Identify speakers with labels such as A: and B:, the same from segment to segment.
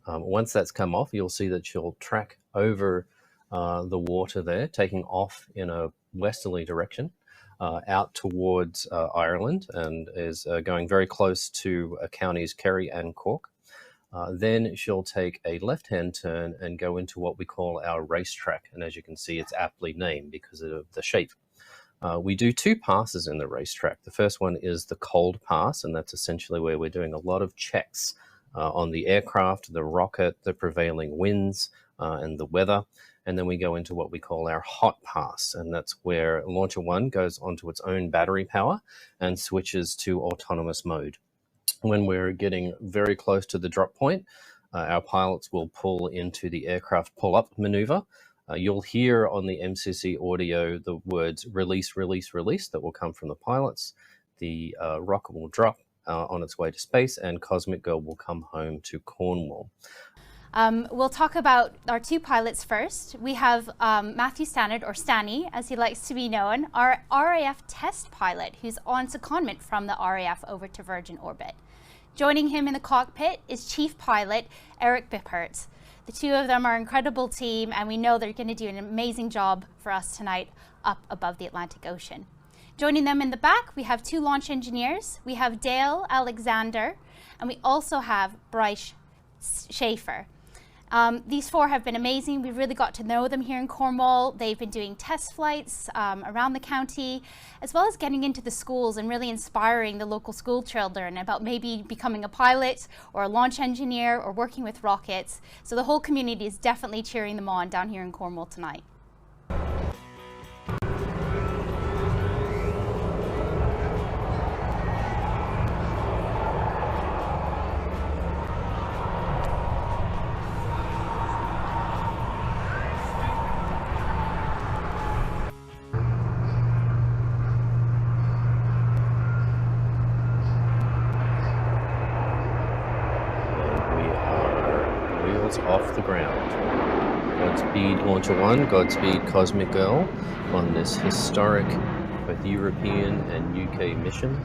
A: Once that's come off, you'll see that she'll track over the water there, taking off in a westerly direction out towards Ireland, and is going very close to counties Kerry and Cork. Then she'll take a left-hand turn and go into what we call our racetrack. And as you can see, it's aptly named because of the shape. We do two passes in the racetrack. The first one is the cold pass, and that's essentially where we're doing a lot of checks on the aircraft, the rocket, the prevailing winds, and the weather. And then we go into what we call our hot pass, and that's where Launcher 1 goes onto its own battery power and switches to autonomous mode. When we're getting very close to the drop point, our pilots will pull into the aircraft pull-up maneuver. You'll hear on the MCC audio the words release, release, release that will come from the pilots. The rocket will drop on its way to space, and Cosmic Girl will come home to Cornwall.
B: We'll talk about our two pilots first. We have Matthew Stannard, or Stanny, as he likes to be known, our RAF test pilot, who's on secondment from the RAF over to Virgin Orbit. Joining him in the cockpit is Chief Pilot Eric Bippert. The two of them are an incredible team, and we know they're going to do an amazing job for us tonight up above the Atlantic Ocean. Joining them in the back, we have two launch engineers. We have Dale Alexander, and we also have Bryce Schaefer. These four have been amazing. We've really got to know them here in Cornwall. They've been doing test flights around the county, as well as getting into the schools and really inspiring the local school children about maybe becoming a pilot or a launch engineer or working with rockets. So the whole community is definitely cheering them on down here in Cornwall tonight.
A: Off the ground. Godspeed Launcher 1, Godspeed Cosmic Girl on this historic both European and UK mission.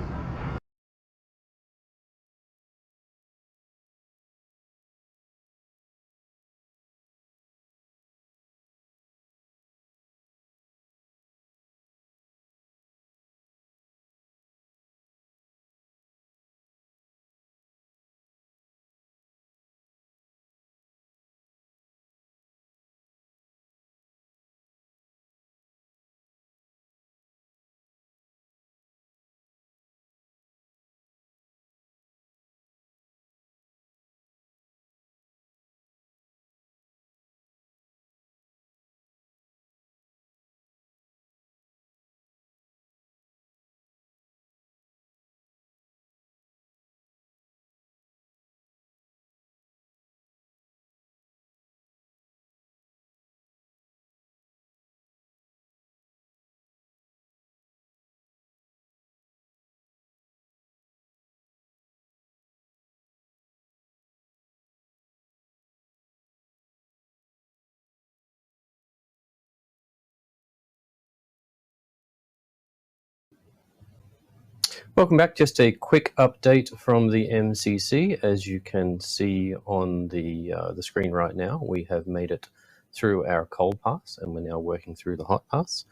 A: Welcome back. Just a quick update from the MCC. As you can see on the screen right now, we have made it through our cold pass, and we're now working through the hot pass.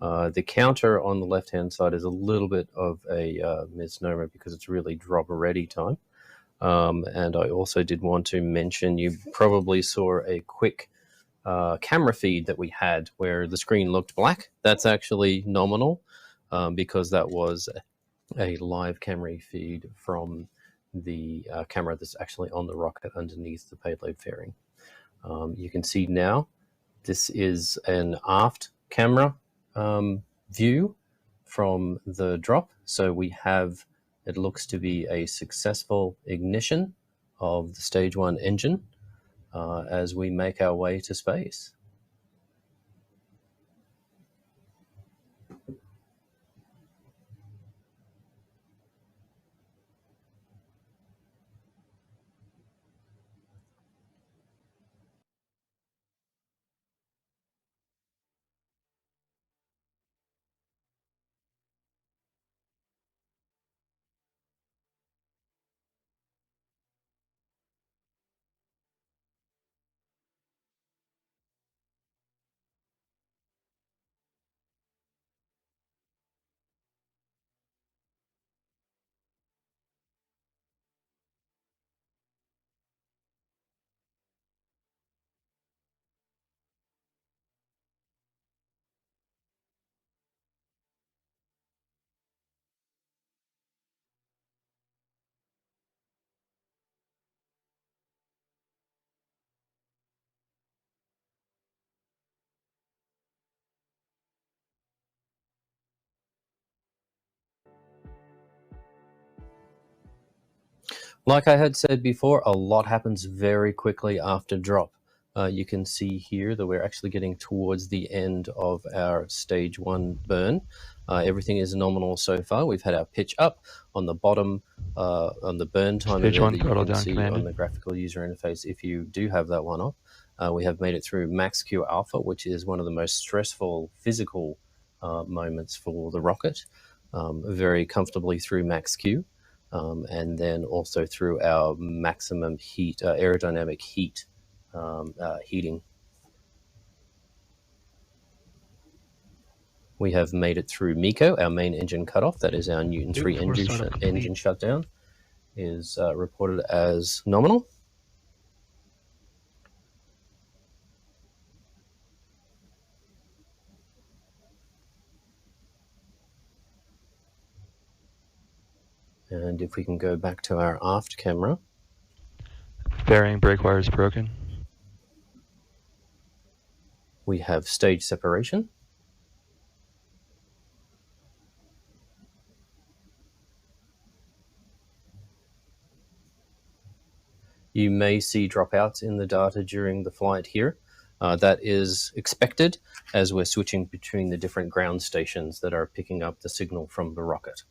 A: The counter on the left-hand side is a little bit of a misnomer because it's really drop-ready time. And I also did want to mention, you probably saw a quick camera feed that we had where the screen looked black. That's actually nominal because that was a live camera feed from the camera that's actually on the rocket underneath the payload fairing. You can see now this is an aft camera view from the drop. So we have, it looks to be a successful ignition of the stage 1 engine as we make our way to space. Like I had said before, a lot happens very quickly after drop. You can see here that we're actually getting towards the end of our stage 1 burn. Everything is nominal so far. We've had our pitch up on the bottom, on the burn timer
C: Stage
A: there
C: 1
A: that you
C: throttle
A: can
C: down
A: see
C: commanded.
A: on the graphical user interface if you do have that one up. We have made it through max Q alpha, which is one of the most stressful physical moments for the rocket, very comfortably through max Q. And then also through our maximum heat, aerodynamic heat heating. We have made it through MECO, our main engine cutoff. That is our Newton 3 engine shutdown, is reported as nominal. And if we can go back to our aft camera.
C: Bearing brake wire is broken.
A: We have stage separation. You may see dropouts in the data during the flight here. That is expected as we're switching between the different ground stations that are picking up the signal from the rocket.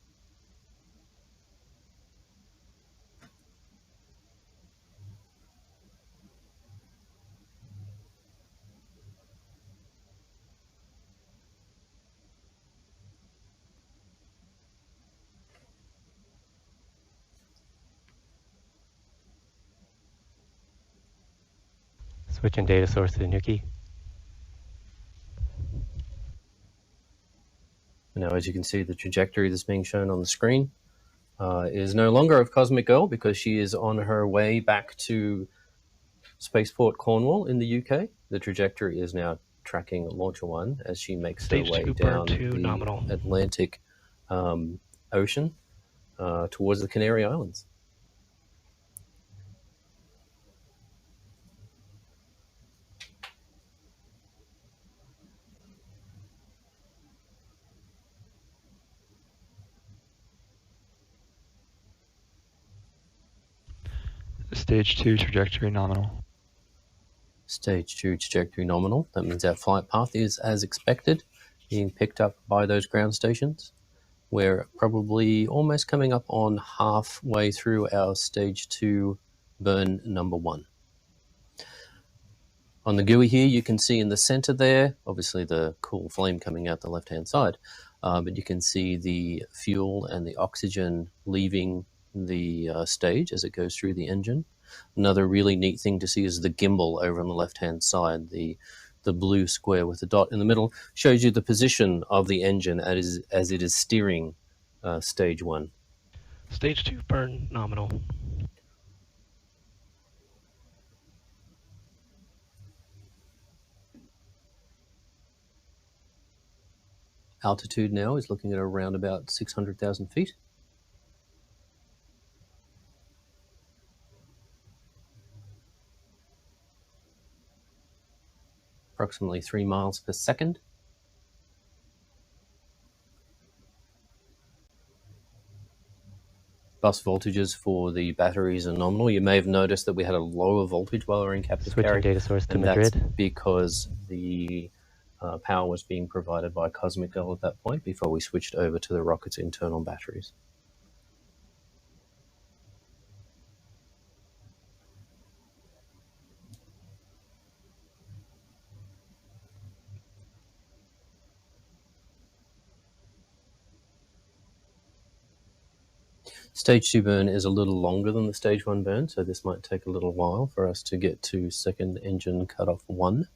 D: Switching data source to the Nuki.
A: Now, as you can see, the trajectory that's being shown on the screen is no longer of Cosmic Girl because she is on her way back to Spaceport Cornwall in the UK. The trajectory is now tracking Launcher 1 as she makes her way down the Atlantic Ocean towards the Canary Islands.
C: Stage 2 trajectory nominal.
A: Stage 2 trajectory nominal. That means our flight path is as expected, being picked up by those ground stations. We're probably almost coming up on halfway through our stage 2 burn number 1. On the GUI here, you can see in the center there, obviously the cool flame coming out the left-hand side, but you can see the fuel and the oxygen leaving the stage as it goes through the engine. Another really neat thing to see is the gimbal over on the left-hand side. The blue square with the dot in the middle shows you the position of the engine as it is steering stage 1.
D: Stage 2 burn nominal.
A: Altitude now is looking at around about 600,000 feet. Approximately 3 miles per second. Bus voltages for the batteries are nominal. You may have noticed that we had a lower voltage while we were in captive carry,
D: Switching data source to
A: and
D: Madrid.
A: that's because the power was being provided by Cosmic Girl at that point before we switched over to the rocket's internal batteries. Stage 2 burn is a little longer than the stage 1 burn, so this might take a little while for us to get to second engine cutoff 1.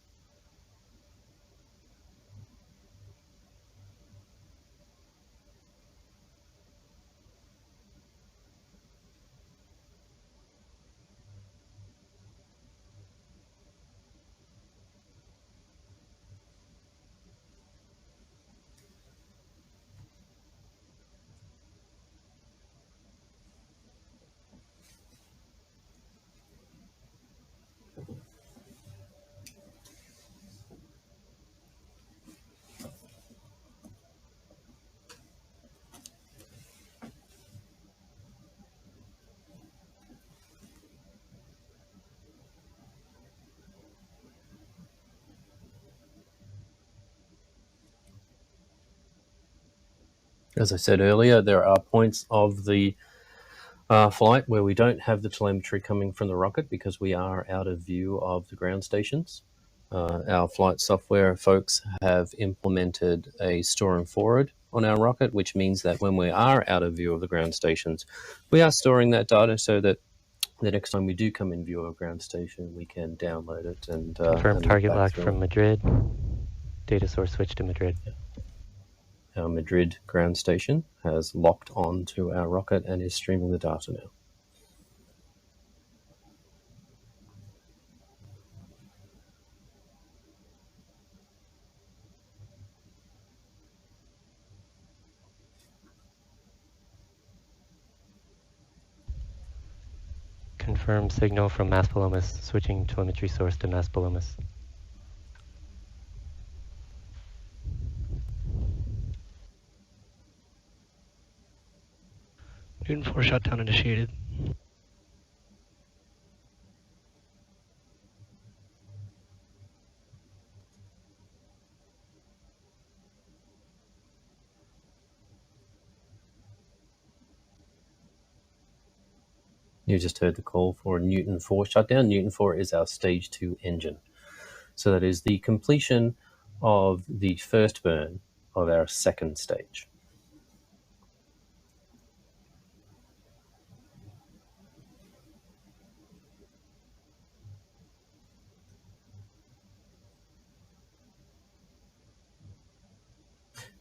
A: As I said earlier, there are points of the flight where we don't have the telemetry coming from the rocket because we are out of view of the ground stations. Our flight software folks have implemented a store and forward on our rocket, which means that when we are out of view of the ground stations, we are storing that data so that the next time we do come in view of a ground station, we can download it and
D: Confirm
A: and
D: target
A: back
D: lock
A: through
D: from
A: it.
D: Madrid. Data source switch to Madrid.
A: Our Madrid ground station has locked on to our rocket and is streaming the data now.
D: Confirm signal from Maspalomas, switching telemetry source to Maspalomas. Newton 4 shutdown initiated.
A: You just heard the call for Newton 4 shutdown. Newton 4 is our stage 2 engine. So that is the completion of the first burn of our second stage.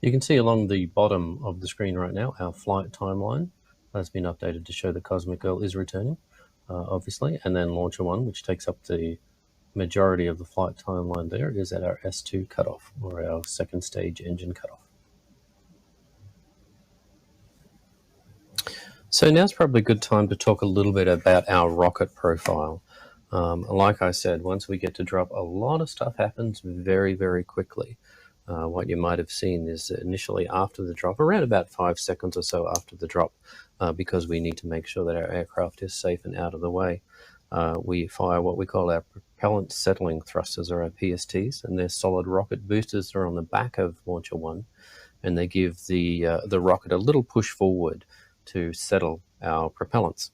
A: You can see along the bottom of the screen right now, our flight timeline has been updated to show the Cosmic Girl is returning, obviously, and then Launcher 1, which takes up the majority of the flight timeline there, is at our S2 cutoff, or our second stage engine cutoff. So now's probably a good time to talk a little bit about our rocket profile. Like I said, once we get to drop, a lot of stuff happens very, very quickly. What you might have seen is initially after the drop, around about 5 seconds or so after the drop, because we need to make sure that our aircraft is safe and out of the way, we fire what we call our propellant settling thrusters, or our PSTs, and they're solid rocket boosters that are on the back of Launcher 1, and they give the rocket a little push forward to settle our propellants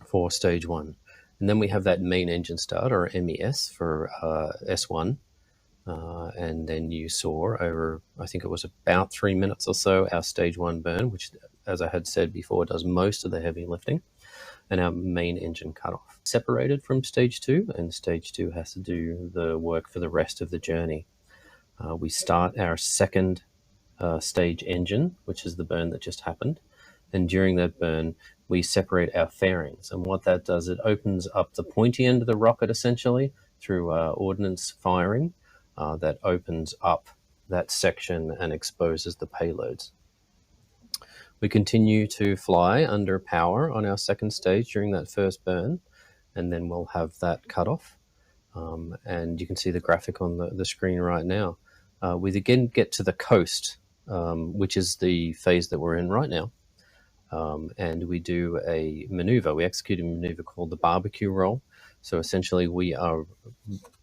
A: for stage 1. And then we have that main engine start, or MES, for S1. And then you saw over, I think it was about 3 minutes or so, our stage 1 burn, which, as I had said before, does most of the heavy lifting, and our main engine cutoff. Separated from stage 2, and stage 2 has to do the work for the rest of the journey. We start our second stage engine, which is the burn that just happened, and during that burn, we separate our fairings. And what that does, it opens up the pointy end of the rocket, essentially, through ordnance firing. That opens up that section and exposes the payloads. We continue to fly under power on our second stage during that first burn, and then we'll have that cut off. And you can see the graphic on the screen right now. We again get to the coast, which is the phase that we're in right now. And we do a maneuver. We execute a maneuver called the barbecue roll. So essentially we are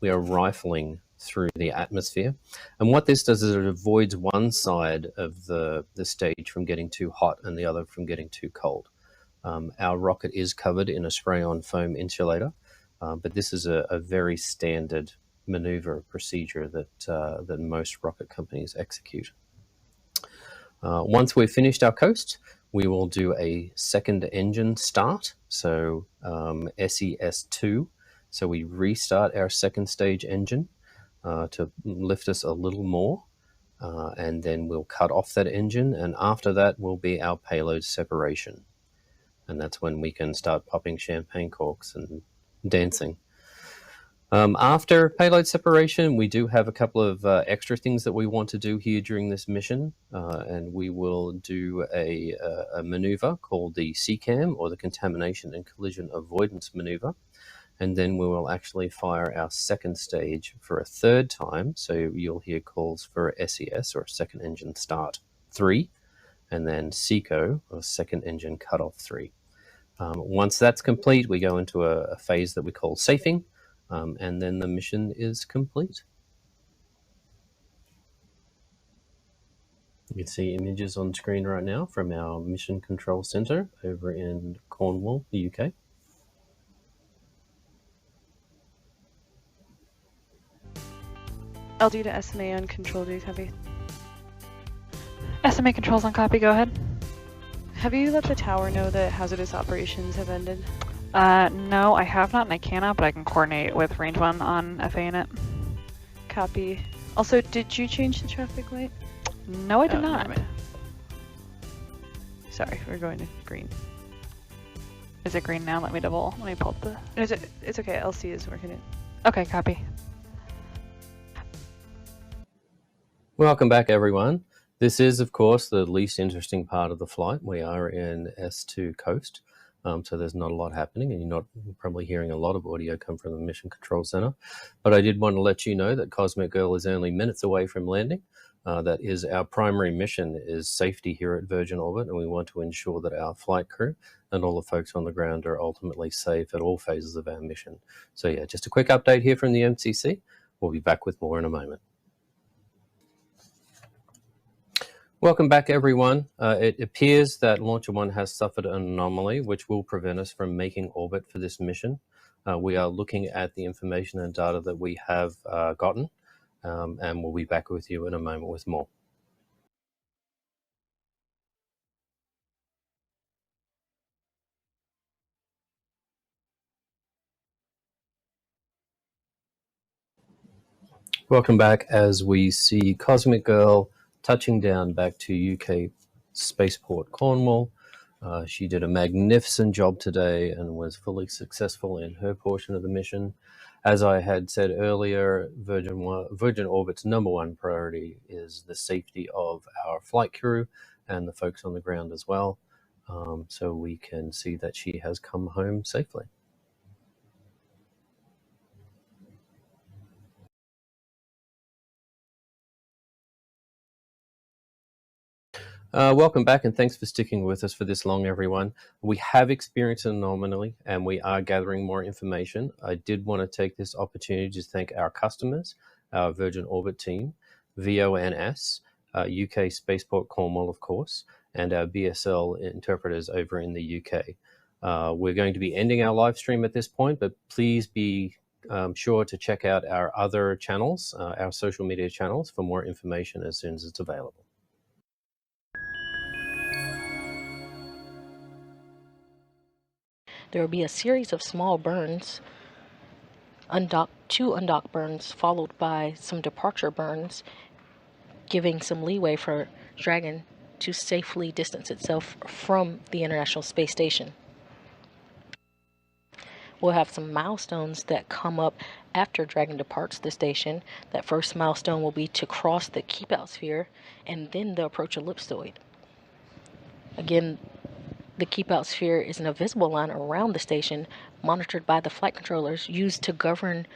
A: rifling through the atmosphere. And what this does is it avoids one side of the stage from getting too hot and the other from getting too cold. Our rocket is covered in a spray-on foam insulator, but this is a very standard maneuver procedure that most rocket companies execute. Once we've finished our coast, we will do a second engine start, so SES2. So we restart our second stage engine to lift us a little more, and then we'll cut off that engine, and after that will be our payload separation. And that's when we can start popping champagne corks and dancing. After payload separation, we do have a couple of extra things that we want to do here during this mission, and we will do a maneuver called the CCAM, or the Contamination and Collision Avoidance Maneuver, and then we will actually fire our second stage for a third time, so you'll hear calls for SES, or Second Engine Start 3, and then SECO, or Second Engine Cutoff 3. Once that's complete, we go into a phase that we call safing, and then the mission is complete. You can see images on screen right now from our Mission Control Center over in Cornwall, the UK.
E: LD to SMA on control, do you copy?
F: SMA controls on copy, go ahead.
E: Have you let the tower know that hazardous operations have ended?
F: No, I have not and I cannot, but I can coordinate with Range 1 on FA unit.
E: Copy. Also, did you change the traffic light?
F: No, I did not.
E: Never mind. Sorry, we're going to green.
F: Is it green now? Let me pull up the...
E: It's okay, LC is working it.
F: Okay, copy.
A: Welcome back, everyone. This is, of course, the least interesting part of the flight. We are in S2 coast, so there's not a lot happening, and you're not probably hearing a lot of audio come from the Mission Control Center. But I did want to let you know that Cosmic Girl is only minutes away from landing. That is our primary mission, is safety here at Virgin Orbit, and we want to ensure that our flight crew and all the folks on the ground are ultimately safe at all phases of our mission. So yeah, just a quick update here from the MCC. We'll be back with more in a moment. Welcome back, everyone. It appears that Launcher 1 has suffered an anomaly which will prevent us from making orbit for this mission. We are looking at the information and data that we have gotten, and we'll be back with you in a moment with more. Welcome back as we see Cosmic Girl touching down back to UK Spaceport Cornwall. She did a magnificent job today and was fully successful in her portion of the mission. As I had said earlier, Virgin Orbit's #1 priority is the safety of our flight crew and the folks on the ground as well. So we can see that she has come home safely. Welcome back, and thanks for sticking with us for this long, everyone. We have experienced an anomaly, and we are gathering more information. I did want to take this opportunity to thank our customers, our Virgin Orbit team, WSN UK Spaceport Cornwall, of course, and our BSL interpreters over in the UK. We're going to be ending our live stream at this point, but please be sure to check out our other channels, our social media channels, for more information as soon as it's available.
G: There will be a series of small burns, two undock burns, followed by some departure burns, giving some leeway for Dragon to safely distance itself from the International Space Station. We'll have some milestones that come up after Dragon departs the station. That first milestone will be to cross the keep-out sphere and then the approach ellipsoid. Again, the keep-out sphere is an invisible line around the station, monitored by the flight controllers, used to govern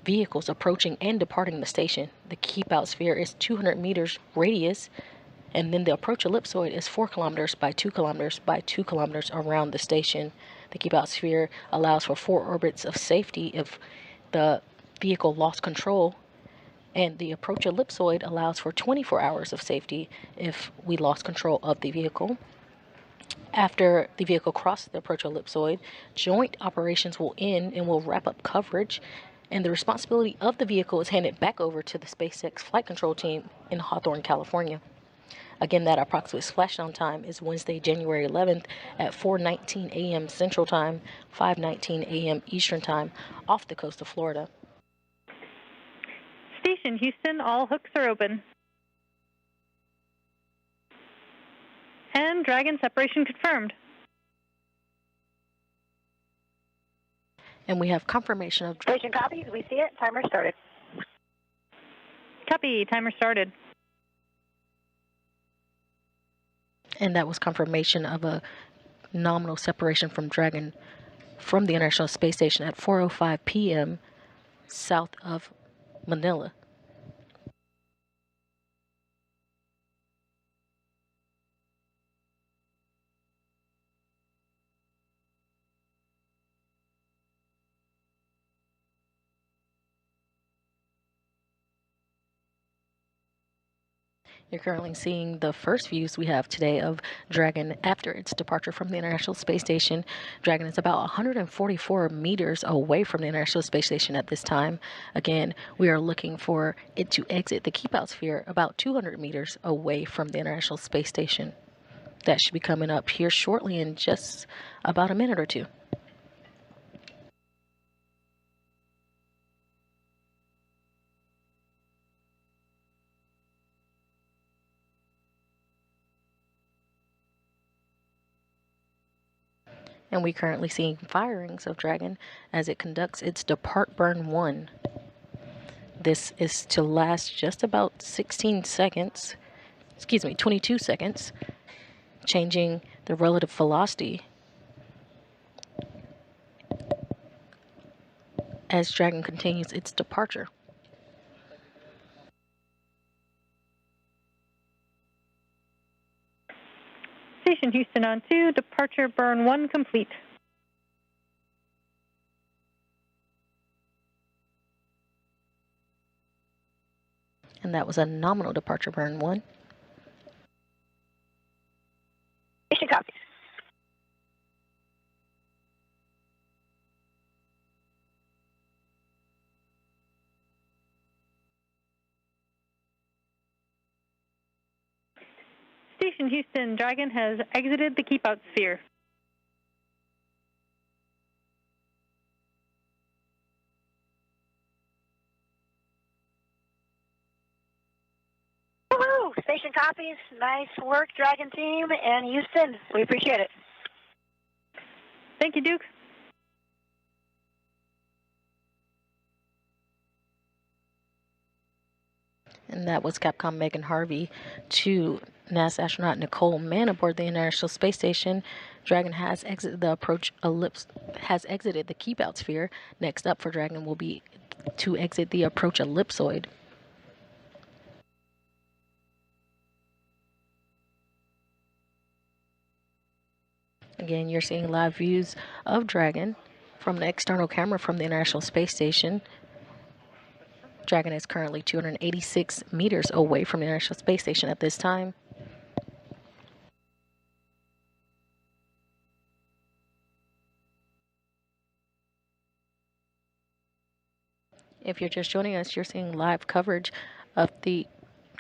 G: vehicles approaching and departing the station. The keep-out sphere is 200 meters radius, and then the approach ellipsoid is 4 kilometers by 2 kilometers by 2 kilometers around the station. The keep-out sphere allows for 4 orbits of safety if the vehicle lost control, and the approach ellipsoid allows for 24 hours of safety if we lost control of the vehicle. After the vehicle crosses the approach ellipsoid, joint operations will end and will wrap up coverage, and the responsibility of the vehicle is handed back over to the SpaceX flight control team in Hawthorne, California. Again, that approximate splashdown time is Wednesday, January 11th at 4:19 a.m. Central Time, 5:19 a.m. Eastern Time, off the coast of Florida.
H: Station Houston, all hooks are open. And Dragon separation confirmed.
G: And we have confirmation of...
I: Station copies, we see it, timer started.
H: Copy, timer started.
G: And that was confirmation of a nominal separation from Dragon from the International Space Station at 4:05 p.m. south of Manila. You're currently seeing the first views we have today of Dragon after its departure from the International Space Station. Dragon is about 144 meters away from the International Space Station at this time. Again, we are looking for it to exit the keep out sphere about 200 meters away from the International Space Station. That should be coming up here shortly in just about a minute or two. And we currently see firings of Dragon as it conducts its depart burn 1. This is to last just about 22 seconds, changing the relative velocity as Dragon continues its departure.
H: Station Houston on 2, departure burn 1 complete.
G: And that was a nominal departure burn 1.
I: Station copies.
H: Station Houston, Dragon has exited the keep out sphere.
I: Woohoo! Station copies. Nice work, Dragon team and Houston. We appreciate it.
H: Thank you, Duke.
G: And that was Capcom Megan Harvey to NASA astronaut Nicole Mann aboard the International Space Station. Dragon has exited the keep out sphere. Next up for Dragon will be to exit the approach ellipsoid. Again, you're seeing live views of Dragon from the external camera from the International Space Station. Dragon is currently 286 meters away from the International Space Station at this time. If you're just joining us, you're seeing live coverage of the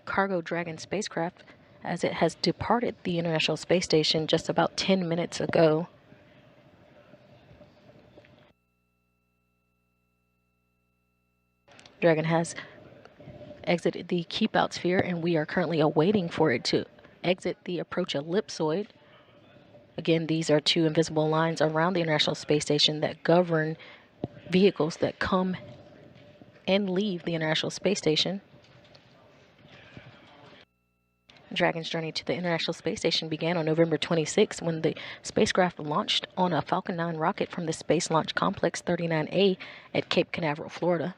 G: Cargo Dragon spacecraft as it has departed the International Space Station just about 10 minutes ago. Dragon has exited the keep out sphere, and we are currently awaiting for it to exit the approach ellipsoid. Again, these are two invisible lines around the International Space Station that govern vehicles that come and leave the International Space Station. Dragon's journey to the International Space Station began on November 26 when the spacecraft launched on a Falcon 9 rocket from the Space Launch Complex 39A at Cape Canaveral, Florida.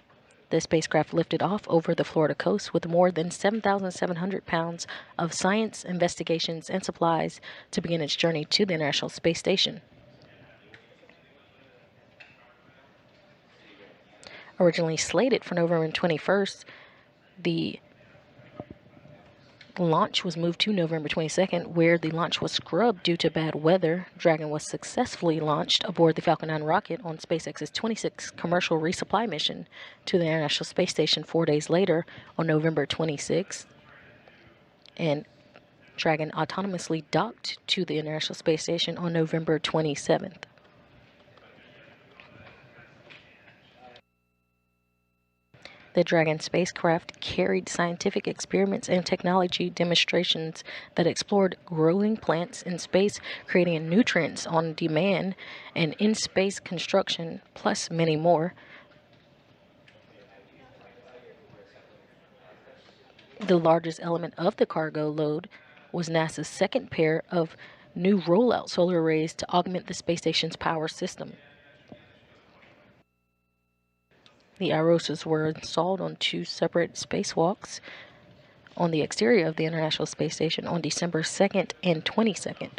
G: The spacecraft lifted off over the Florida coast with more than 7,700 pounds of science, investigations, and supplies to begin its journey to the International Space Station. Originally slated for November 21st, the launch was moved to November 22nd, where the launch was scrubbed due to bad weather. Dragon was successfully launched aboard the Falcon 9 rocket on SpaceX's 26th commercial resupply mission to the International Space Station 4 days later on November 26th. And Dragon autonomously docked to the International Space Station on November 27th. The Dragon spacecraft carried scientific experiments and technology demonstrations that explored growing plants in space, creating nutrients on demand, and in-space construction, plus many more. The largest element of the cargo load was NASA's second pair of new rollout solar arrays to augment the space station's power system. The Arrosas were installed on two separate spacewalks on the exterior of the International Space Station on December 2nd and 22nd.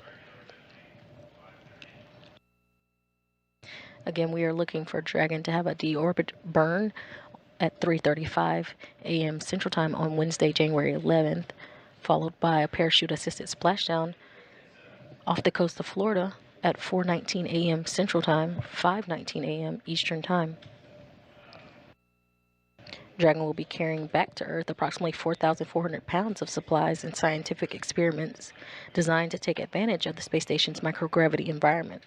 G: Again, we are looking for Dragon to have a deorbit burn at 3:35 a.m. Central Time on Wednesday, January 11th. followed by a parachute-assisted splashdown off the coast of Florida at 4:19 a.m. Central Time, 5:19 a.m. Eastern Time. Dragon will be carrying back to Earth approximately 4,400 pounds of supplies and scientific experiments designed to take advantage of the space station's microgravity environment.